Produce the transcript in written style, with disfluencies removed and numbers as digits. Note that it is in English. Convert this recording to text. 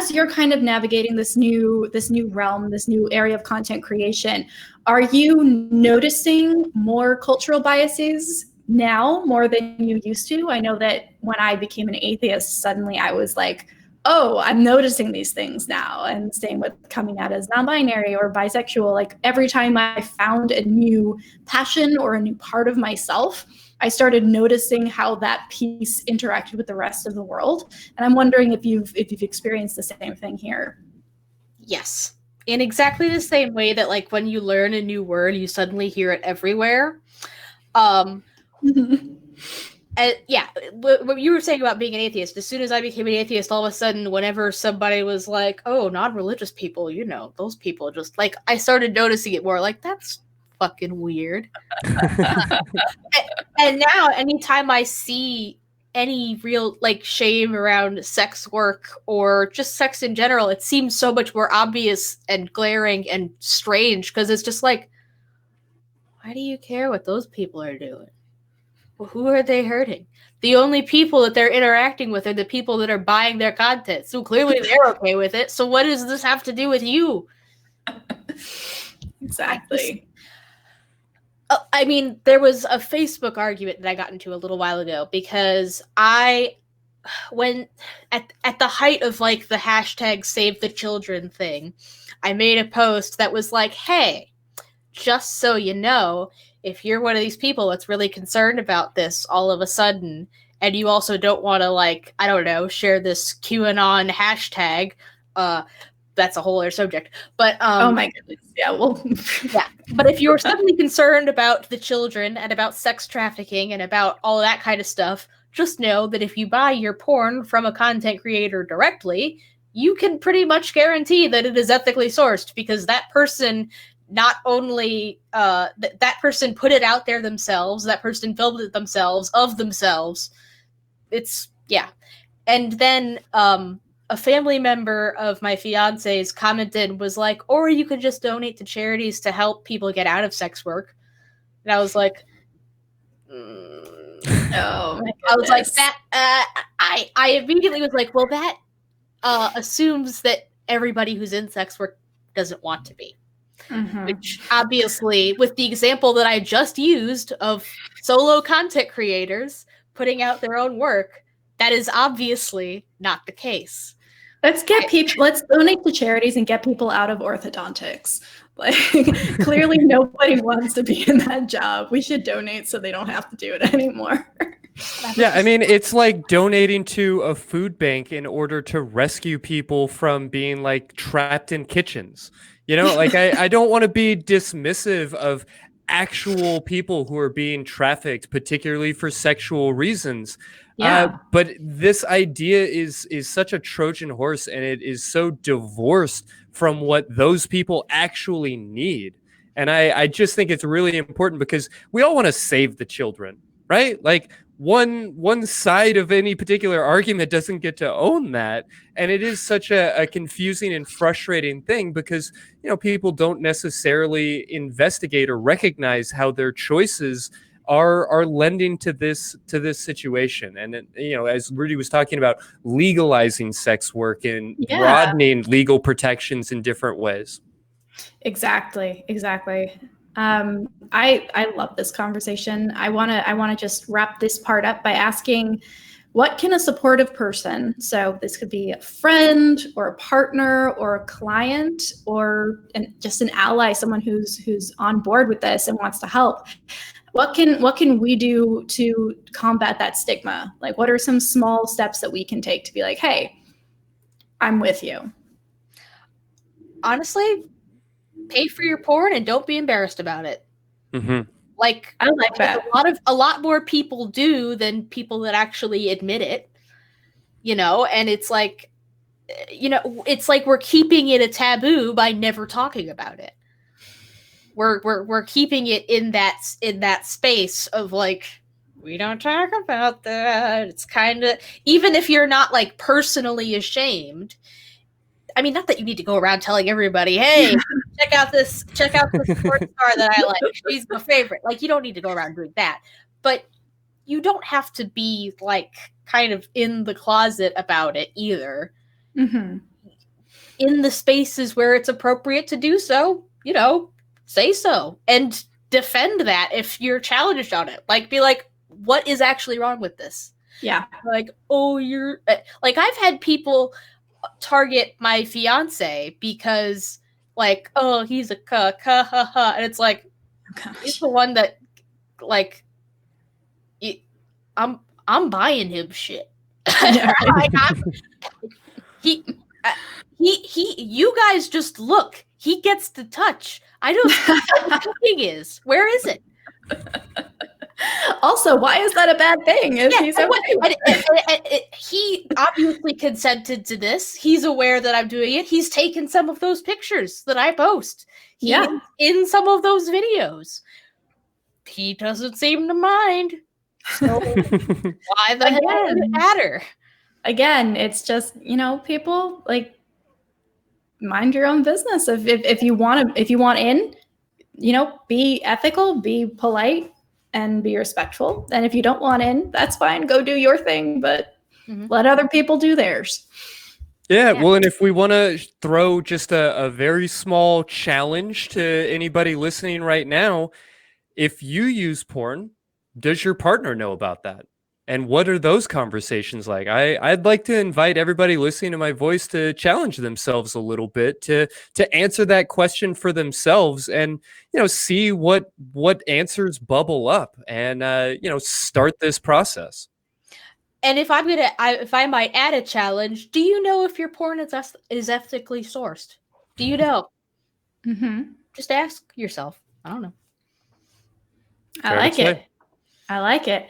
as you're kind of navigating this new realm, this new area of content creation, are you noticing more cultural biases now more than you used to? I know that when I became an atheist, suddenly I was like, oh, I'm noticing these things now. And same with coming out as non-binary or bisexual. Like every time I found a new passion or a new part of myself, I started noticing how that piece interacted with the rest of the world. And I'm wondering if you've experienced the same thing here. Yes. In exactly the same way that, like, when you learn a new word, you suddenly hear it everywhere. Yeah, what you were saying about being an atheist, as soon as I became an atheist, all of a sudden, whenever somebody was like, oh, non-religious people, you know, those people just, like, I started noticing it more, like, that's fucking weird. And now, anytime I see any real, like, shame around sex work or just sex in general, it seems so much more obvious and glaring and strange, because it's just like, why do you care what those people are doing? Well, who are they hurting? The only people that they're interacting with are the people that are buying their content. So clearly they're okay with it. So what does this have to do with you? Exactly. I mean, there was a Facebook argument that I got into a little while ago because when at the height of, like, the hashtag Save the Children thing, I made a post that was like, hey, just so you know, if you're one of these people that's really concerned about this all of a sudden, and you also don't want to, like, I don't know, share this QAnon hashtag, that's a whole other subject. But oh my goodness, yeah, well, yeah. But if you're suddenly concerned about the children and about sex trafficking and about all that kind of stuff, just know that if you buy your porn from a content creator directly, you can pretty much guarantee that it is ethically sourced, because that person not only that person put it out there themselves, that person filmed it themselves, of themselves. It's, yeah. And then a family member of my fiance's commented, was like, or you could just donate to charities to help people get out of sex work. And I was like, oh my goodness. I was like, that I immediately was like, well, that assumes that everybody who's in sex work doesn't want to be. Mm-hmm. Which, obviously, with the example that I just used of solo content creators putting out their own work, that is obviously not the case. Let's donate to charities and get people out of orthodontics. Like, clearly nobody wants to be in that job. We should donate so they don't have to do it anymore. Yeah, I mean, it's like donating to a food bank in order to rescue people from being, like, trapped in kitchens. You know, like, I don't want to be dismissive of actual people who are being trafficked, particularly for sexual reasons. Yeah. But this idea is such a Trojan horse, and it is so divorced from what those people actually need. And I just think it's really important, because we all want to save the children, right? Like, one side of any particular argument doesn't get to own that. And it is such a confusing and frustrating thing, because, you know, people don't necessarily investigate or recognize how their choices are lending to this situation. And, you know, as Rudy was talking about, legalizing sex work and broadening legal protections in different ways. Exactly. I love this conversation. I want to just wrap this part up by asking, what can a supportive person, so this could be a friend or a partner or a client or just an ally, someone who's on board with this and wants to help, what can we do to combat that stigma? Like, what are some small steps that we can take to be like, hey, I'm with you? Honestly, pay for your porn and don't be embarrassed about it. Mm-hmm. Like, I like that. A lot more people do than people that actually admit it, you know. And it's like, you know, it's like we're keeping it a taboo by never talking about it. We're keeping it in that space of, like, we don't talk about that. It's kind of, even if you're not, like, personally ashamed. I mean, not that you need to go around telling everybody, hey, check out this porn star that I like. She's my favorite. Like, you don't need to go around doing that. But you don't have to be, like, kind of in the closet about it either. Mm-hmm. in the spaces where it's appropriate to do so, you know, say so and defend that if you're challenged on it. Like, be like, what is actually wrong with this? Yeah. Like, oh, you're like, I've had people target my fiance because, like, oh, he's a cuck, ha ha ha, and it's like, he's the one that, like, I'm buying him shit. Yeah, right. Like, you guys just look. He gets to touch. I don't know what cooking is. Where is it? Also, why is that a bad thing? If he's okay. He obviously consented to this. He's aware that I'm doing it. He's taken some of those pictures that I post. He's in some of those videos. He doesn't seem to mind. So why the hell does it matter? Again, it's just, you know, people, like, mind your own business. If you want in, you know, be ethical, be polite, and be respectful. And if you don't want in, that's fine. Go do your thing, but let other people do theirs. Yeah, well, and if we want to throw just a very small challenge to anybody listening right now, if you use porn, does your partner know about that? And what are those conversations like? I'd like to invite everybody listening to my voice to challenge themselves a little bit to answer that question for themselves, and, you know, see what answers bubble up, and you know, start this process. And if I might add a challenge, do you know if your porn is ethically sourced? Do you know? Just ask yourself. I don't know. I like it.